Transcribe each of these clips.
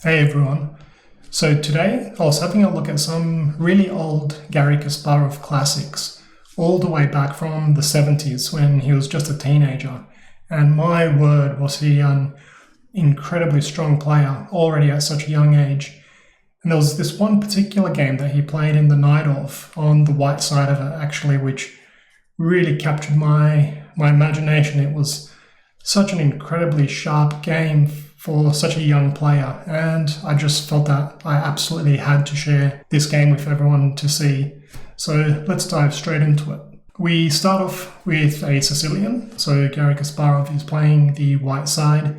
Hey everyone. So today I was having a look at some really old Garry Kasparov classics, all the way back from the 70s when he was just a teenager. And my word, was he an incredibly strong player already at such a young age. And there was this one particular game that he played in the Najdorf on the white side of it actually, which really captured my imagination. It was such an incredibly sharp game for such a young player, and I just felt that I absolutely had to share this game with everyone to see. So let's dive straight into it. We start off with a Sicilian, so Garry Kasparov is playing the white side,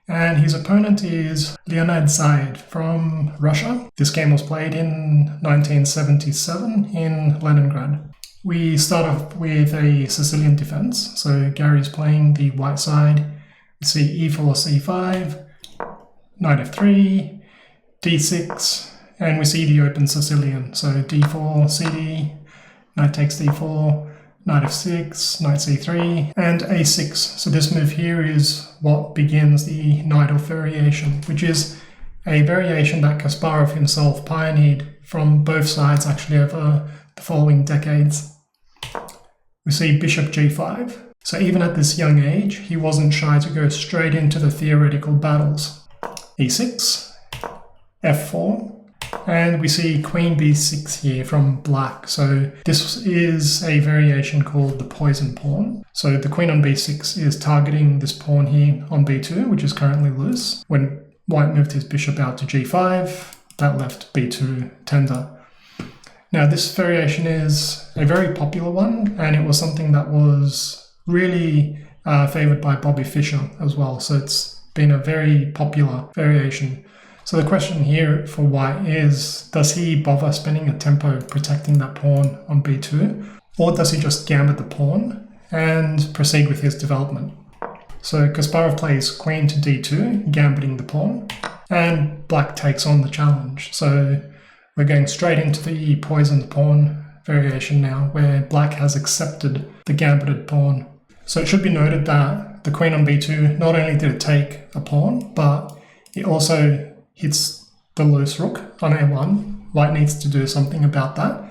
and his opponent is Leonid Zaid from Russia. This game was played in 1977 in Leningrad. We start off with a Sicilian defense, so Gary's playing the white side. We see e4, c5, knight f3, d6, and we see the open Sicilian. So d4, cd, knight takes d4, knight f6, knight c3, and a6. So this move here is what begins the Najdorf variation, which is a variation that Kasparov himself pioneered from both sides actually over the following decades. We see bishop g5. So even at this young age, he wasn't shy to go straight into the theoretical battles. e6, f4, and we see queen b6 here from black. So this is a variation called the poison pawn. So the queen on b6 is targeting this pawn here on b2, which is currently loose. When white moved his bishop out to g5, that left b2 tender. Now this variation is a very popular one, and it was something that was really favored by Bobby Fischer as well. So it's been a very popular variation. So the question here for white is, does he bother spending a tempo protecting that pawn on b2, or does he just gambit the pawn and proceed with his development? So Kasparov plays queen to d2, gambiting the pawn, and black takes on the challenge. So we're going straight into the poisoned pawn variation now, where black has accepted the gambited pawn. So it should be noted that the queen on b2, not only did it take a pawn, but it also hits the loose rook on a1. White needs to do something about that.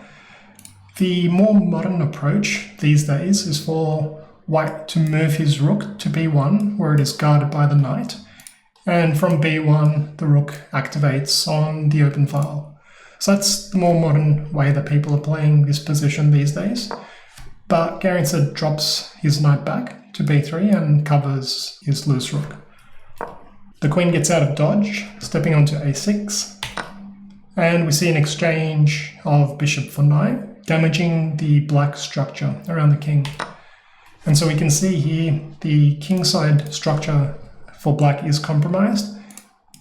The more modern approach these days is for white to move his rook to b1, where it is guarded by the knight. And from b1, the rook activates on the open file. So that's the more modern way that people are playing this position these days. But Garry instead drops his knight back to b3 and covers his loose rook. The queen gets out of dodge, stepping onto a6, and we see an exchange of bishop for knight, damaging the black structure around the king. And so we can see here the kingside structure for black is compromised,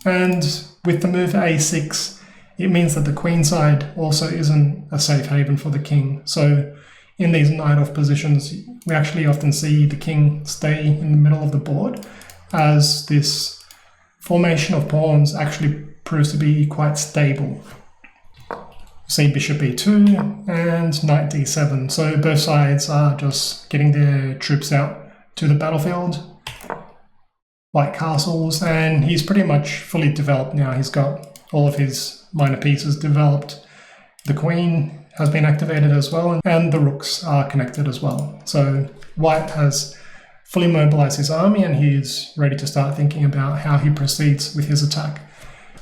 and with the move a6, it means that the queen side also isn't a safe haven for the king. So in these Najdorf positions, we actually often see the king stay in the middle of the board, as this formation of pawns actually proves to be quite stable. See bishop e2 and knight d7. So both sides are just getting their troops out to the battlefield. White castles, and he's pretty much fully developed now. He's got all of his minor pieces developed. The queen has been activated as well, and the rooks are connected as well. So white has fully mobilized his army, and he's ready to start thinking about how he proceeds with his attack.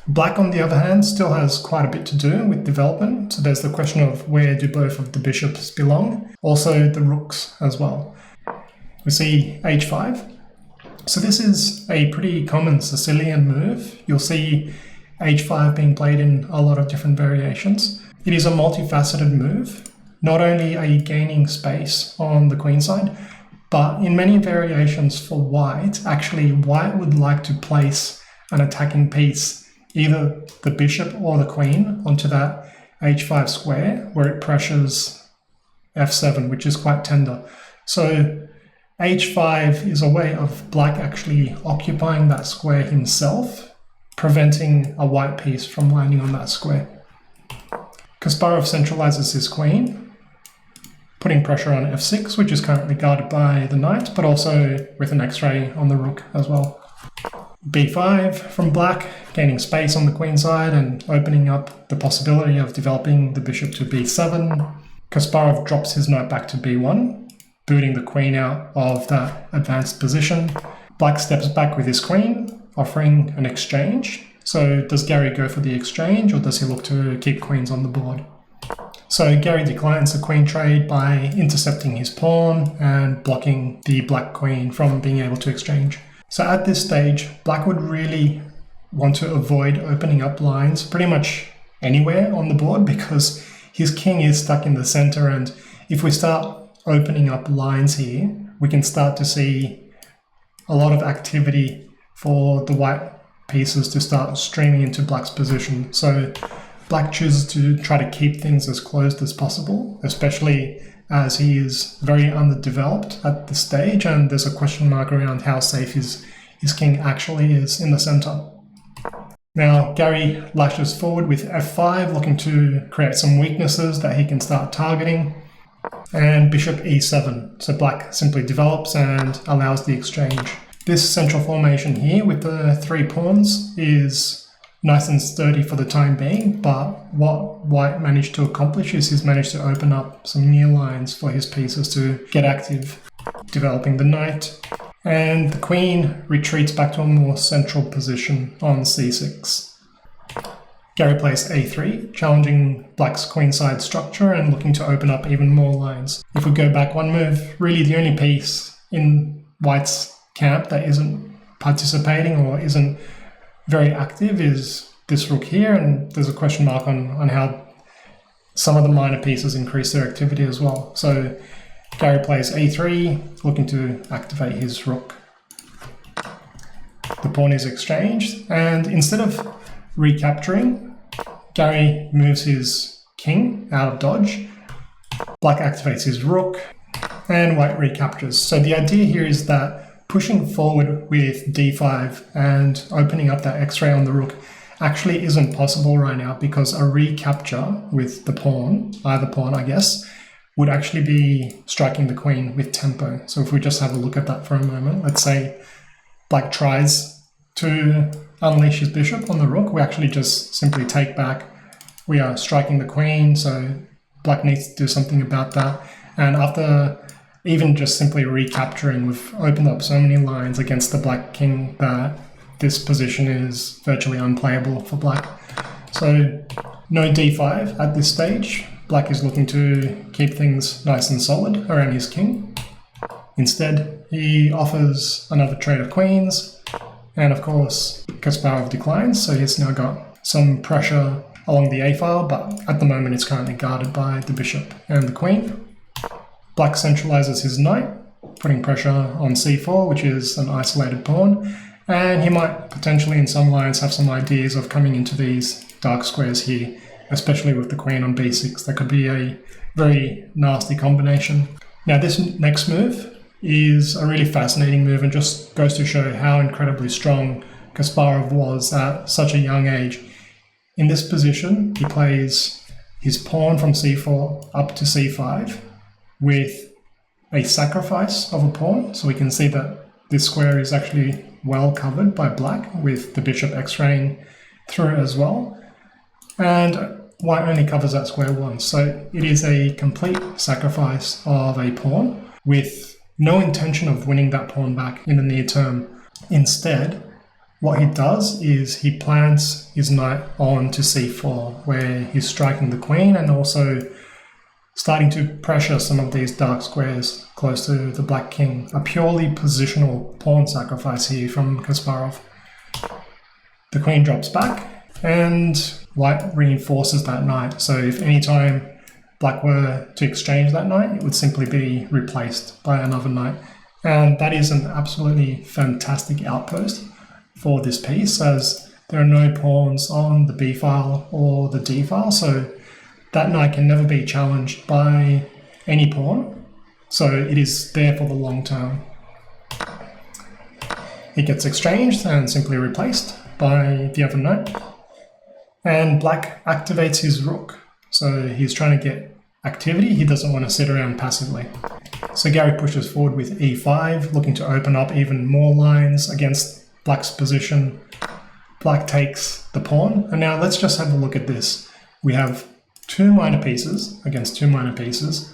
Black, on the other hand, still has quite a bit to do with development. So there's the question of where do both of the bishops belong, also the rooks as well. We see h5. So this is a pretty common Sicilian move. You'll see h5 being played in a lot of different variations. It is a multifaceted move. Not only are you gaining space on the queen side, but in many variations for white, actually white would like to place an attacking piece, either the bishop or the queen, onto that h5 square, where it pressures f7, which is quite tender. So h5 is a way of black actually occupying that square himself, preventing a white piece from landing on that square. Kasparov centralizes his queen, putting pressure on f6, which is currently guarded by the knight, but also with an x-ray on the rook as well. b5 from black, gaining space on the queen side and opening up the possibility of developing the bishop to b7. Kasparov drops his knight back to b1, booting the queen out of that advanced position. Black steps back with his queen, offering an exchange. So does Garry go for the exchange, or does he look to keep queens on the board? So Garry declines the queen trade by intercepting his pawn and blocking the black queen from being able to exchange. So at this stage, black would really want to avoid opening up lines pretty much anywhere on the board, because his king is stuck in the center, and if we start opening up lines here, we can start to see a lot of activity for the white pieces to start streaming into black's position. So black chooses to try to keep things as closed as possible, especially as he is very underdeveloped at this stage, and there's a question mark around how safe his king actually is in the center. Now Garry lashes forward with f5, looking to create some weaknesses that he can start targeting, and bishop e7. So black simply develops and allows the exchange. This central formation here with the 3 pawns is nice and sturdy for the time being, but what white managed to accomplish is he's managed to open up some near lines for his pieces to get active, developing the knight, and the queen retreats back to a more central position on c6. Garry plays a3, challenging black's queenside structure and looking to open up even more lines. If we go back one move, really the only piece in white's camp that isn't participating or isn't very active is this rook here, and there's a question mark on how some of the minor pieces increase their activity as well. So Garry plays a3, looking to activate his rook. The pawn is exchanged, and instead of recapturing, Garry moves his king out of dodge. Black activates his rook, and white recaptures. So the idea here is that pushing forward with d5 and opening up that x-ray on the rook actually isn't possible right now, because a recapture with the pawn, either pawn I guess, would actually be striking the queen with tempo. So if we just have a look at that for a moment, let's say black tries to unleash his bishop on the rook, we actually just simply take back. We are striking the queen, so black needs to do something about that. And after even just simply recapturing, we've opened up so many lines against the black king that this position is virtually unplayable for black. So no d5 at this stage. Black is looking to keep things nice and solid around his king. Instead, he offers another trade of queens, and of course Kasparov declines, so he's now got some pressure along the a file, but at the moment it's currently guarded by the bishop and the queen. Black centralizes his knight, putting pressure on c4, which is an isolated pawn, and he might potentially in some lines have some ideas of coming into these dark squares here, especially with the queen on b6. That could be a very nasty combination. Now this next move is a really fascinating move and just goes to show how incredibly strong Kasparov was at such a young age. In this position, he plays his pawn from c4 up to c5, with a sacrifice of a pawn. So we can see that this square is actually well covered by black, with the bishop x-raying through as well. And white only covers that square once. So it is a complete sacrifice of a pawn with no intention of winning that pawn back in the near term. Instead, what he does is he plants his knight on to c4, where he's striking the queen and also starting to pressure some of these dark squares close to the black king. A purely positional pawn sacrifice here from Kasparov. The queen drops back, and white reinforces that knight. So if any time black were to exchange that knight, it would simply be replaced by another knight. And that is an absolutely fantastic outpost for this piece, as there are no pawns on the b file or the d file, so that knight can never be challenged by any pawn, so it is there for the long term. It gets exchanged and simply replaced by the other knight. And black activates his rook, so he's trying to get activity. He doesn't want to sit around passively. So Garry pushes forward with e5, looking to open up even more lines against black's position. Black takes the pawn, and now let's just have a look at this. We have two minor pieces against two minor pieces.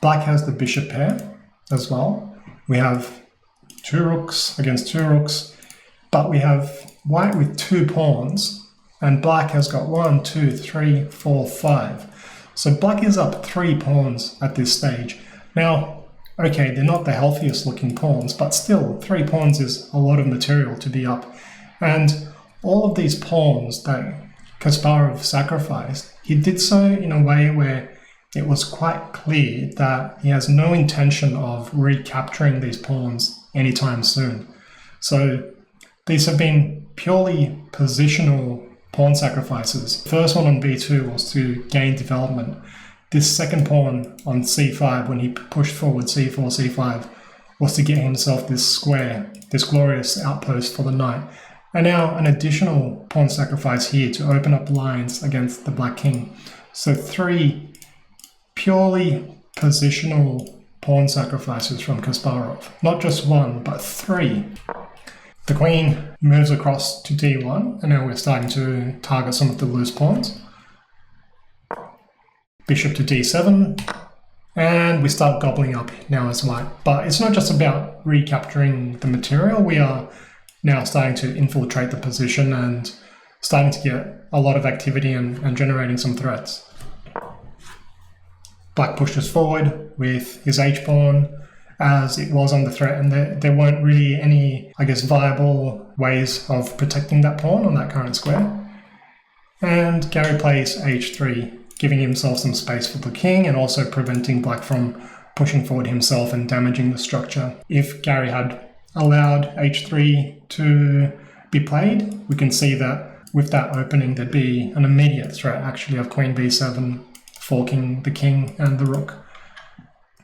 Black has the bishop pair as well. We have two rooks against two rooks, but we have white with two pawns, and black has got 1, 2, 3, 4, 5. So black is up 3 pawns at this stage. Now, okay, they're not the healthiest looking pawns, but still 3 pawns is a lot of material to be up. And all of these pawns that Kasparov sacrificed, he did so in a way where it was quite clear that he has no intention of recapturing these pawns anytime soon. So these have been purely positional pawn sacrifices. The first one on b2 was to gain development. This second pawn on c5, when he pushed forward c4, c5, was to get himself this square, this glorious outpost for the knight. And now an additional pawn sacrifice here to open up lines against the black king. So 3 purely positional pawn sacrifices from Kasparov. Not just 1, but 3. The queen moves across to d1, and now we're starting to target some of the loose pawns. Bishop to d7, and we start gobbling up now as white. But it's not just about recapturing the material, we are now starting to infiltrate the position and starting to get a lot of activity and generating some threats. Black pushes forward with his h-pawn as it was under threat, and there weren't really any, I guess, viable ways of protecting that pawn on that current square. And Garry plays h3, giving himself some space for the king and also preventing black from pushing forward himself and damaging the structure. If Garry had allowed h3 to be played, we can see that with that opening there'd be an immediate threat actually of queen b7 forking the king and the rook.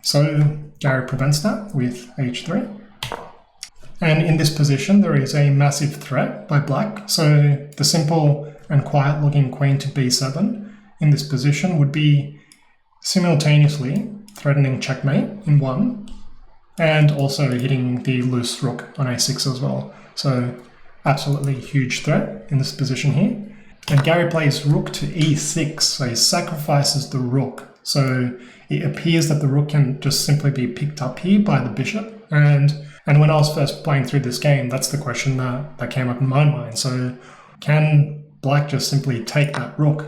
So Garry prevents that with h3. And in this position there is a massive threat by black, so the simple and quiet looking queen to b7 in this position would be simultaneously threatening checkmate in 1 and also hitting the loose rook on a6 as well. So absolutely huge threat in this position here. And Garry plays rook to e6, so he sacrifices the rook. So it appears that the rook can just simply be picked up here by the bishop. And when I was first playing through this game, that's the question that came up in my mind. So can black just simply take that rook?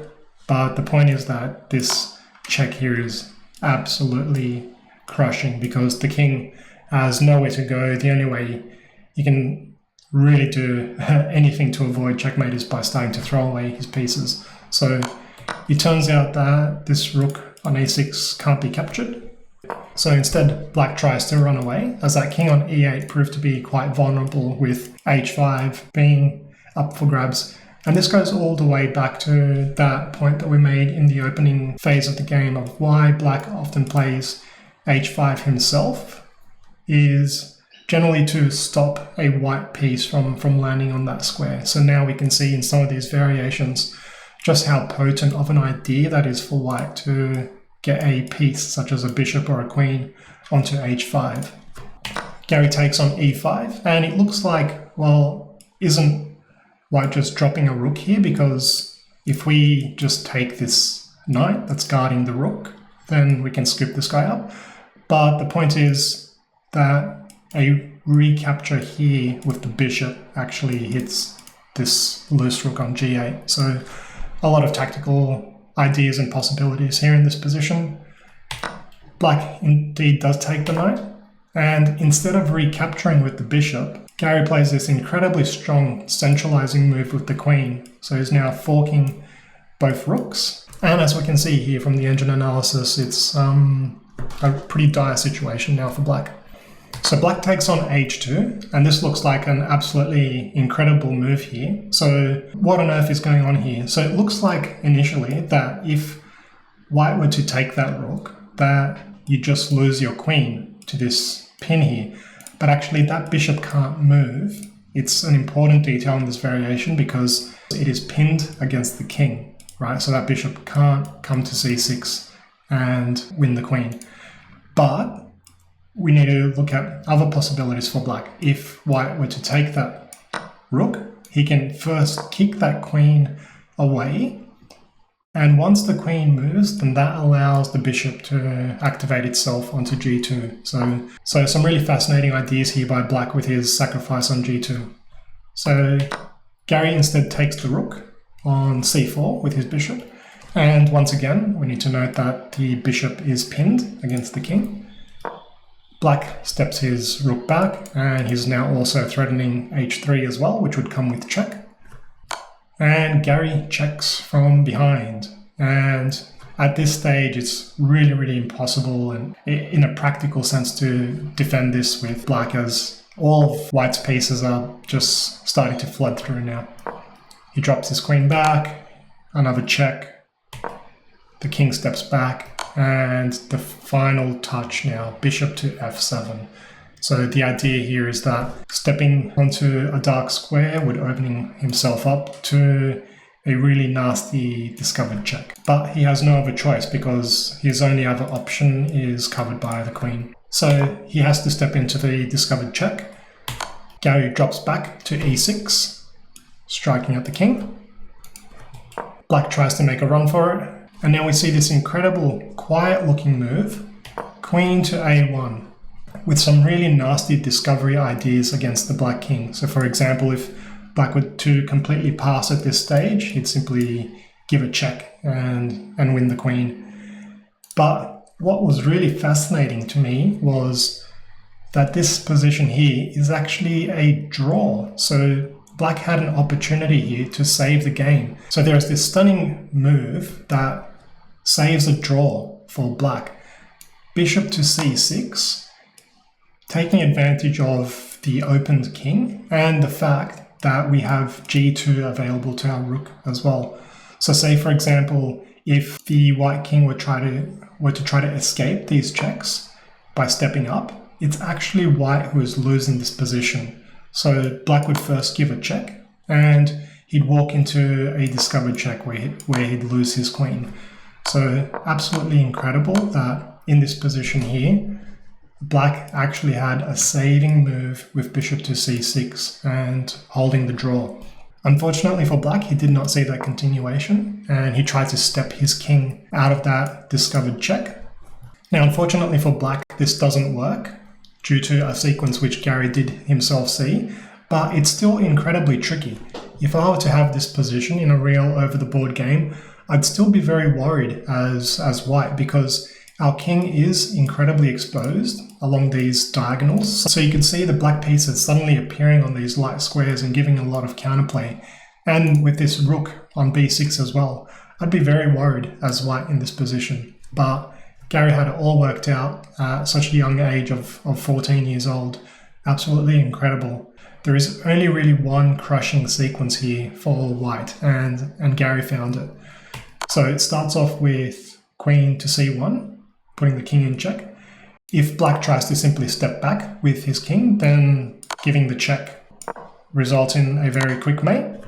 But the point is that this check here is absolutely crushing because the king has nowhere to go. The only way you can really do anything to avoid checkmate is by starting to throw away his pieces. So it turns out that this rook on a6 can't be captured. So instead, black tries to run away, as that king on e8 proved to be quite vulnerable with h5 being up for grabs. And this goes all the way back to that point that we made in the opening phase of the game of why black often plays h5 himself, is generally to stop a white piece from landing on that square. So now we can see in some of these variations just how potent of an idea that is for white to get a piece such as a bishop or a queen onto h5. Garry takes on e5, and it looks like, well, isn't white just dropping a rook here? Because if we just take this knight that's guarding the rook, then we can scoop this guy up. But the point is that a recapture here with the bishop actually hits this loose rook on g8. So a lot of tactical ideas and possibilities here in this position. Black indeed does take the knight, and instead of recapturing with the bishop, Garry plays this incredibly strong centralizing move with the queen. So he's now forking both rooks, and as we can see here from the engine analysis, it's a pretty dire situation now for black. So black takes on h2, and this looks like an absolutely incredible move here. So what on earth is going on here? So it looks like initially that if white were to take that rook, that you just lose your queen to this pin here. But actually that bishop can't move. It's an important detail in this variation because it is pinned against the king, right? So that bishop can't come to c6 and win the queen. But we need to look at other possibilities for black. If white were to take that rook, he can first kick that queen away, and once the queen moves, then that allows the bishop to activate itself onto g2. So some really fascinating ideas here by black with his sacrifice on g2. So Garry instead takes the rook on c4 with his bishop, and once again we need to note that the bishop is pinned against the king. Black steps his rook back, and he's now also threatening h3 as well, which would come with check. And Garry checks from behind, and at this stage it's really impossible and in a practical sense to defend this with black, as all of white's pieces are just starting to flood through now. He drops his queen back, another check, the king steps back, and the final touch now, bishop to f7. So the idea here is that stepping onto a dark square would open himself up to a really nasty discovered check. But he has no other choice because his only other option is covered by the queen. So he has to step into the discovered check. Garry drops back to e6, striking at the king. Black tries to make a run for it. And now we see this incredible quiet looking move, queen to a1. With some really nasty discovery ideas against the black king. So for example, if black were to completely pass at this stage, he'd simply give a check and win the queen. But what was really fascinating to me was that this position here is actually a draw. So black had an opportunity here to save the game. So there's this stunning move that saves a draw for black. Bishop to c6. Taking advantage of the opened king and the fact that we have g2 available to our rook as well. So say for example, if the white king were to try to escape these checks by stepping up, it's actually white who is losing this position. So black would first give a check and he'd walk into a discovered check where he'd lose his queen. So absolutely incredible that in this position here, black actually had a saving move with bishop to c6 and holding the draw. Unfortunately for black, he did not see that continuation and he tried to step his king out of that discovered check. Now, unfortunately for black, this doesn't work due to a sequence which Garry did himself see, but it's still incredibly tricky. If I were to have this position in a real over-the-board game, I'd still be very worried as white because our king is incredibly exposed along these diagonals. So you can see the black pieces suddenly appearing on these light squares and giving a lot of counterplay. And with this rook on b6 as well, I'd be very worried as white in this position. But Garry had it all worked out at such a young age of 14 years old. Absolutely incredible. There is only really one crushing sequence here for white, and Garry found it. So it starts off with queen to c1, putting the king in check. If black tries to simply step back with his king, then giving the check results in a very quick mate.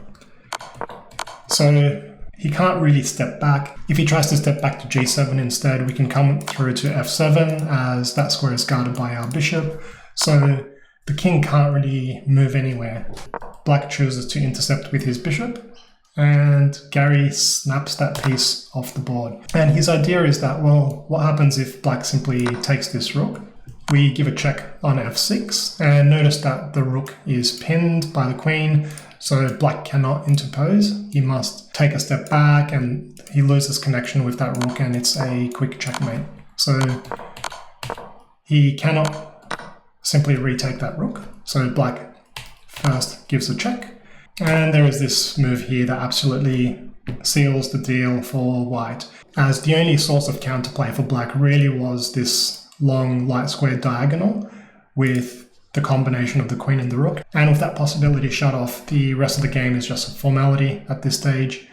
So he can't really step back. If he tries to step back to g7 instead, we can come through to f7 as that square is guarded by our bishop. So the king can't really move anywhere. Black chooses to intercept with his bishop, and Garry snaps that piece off the board. And his idea is that, well, what happens if black simply takes this rook? We give a check on f6, and notice that the rook is pinned by the queen, so black cannot interpose. He must take a step back, and he loses connection with that rook, and it's a quick checkmate. So he cannot simply retake that rook, so black first gives a check. And there is this move here that absolutely seals the deal for white, as the only source of counterplay for black really was this long light square diagonal with the combination of the queen and the rook. And with that possibility shut off, the rest of the game is just a formality at this stage.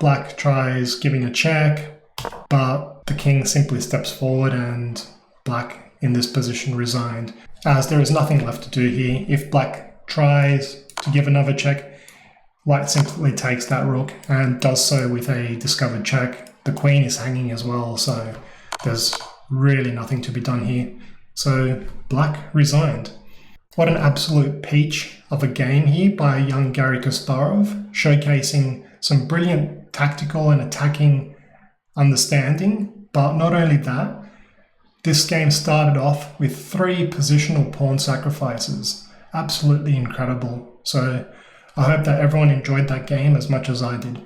Black tries giving a check, but the king simply steps forward and black in this position resigned, as there is nothing left to do here. If black tries to give another check, white simply takes that rook and does so with a discovered check. The queen is hanging as well, so there's really nothing to be done here. So black resigned. What an absolute peach of a game here by young Garry Kasparov, showcasing some brilliant tactical and attacking understanding. But not only that, this game started off with 3 positional pawn sacrifices. Absolutely incredible. So I hope that everyone enjoyed that game as much as I did.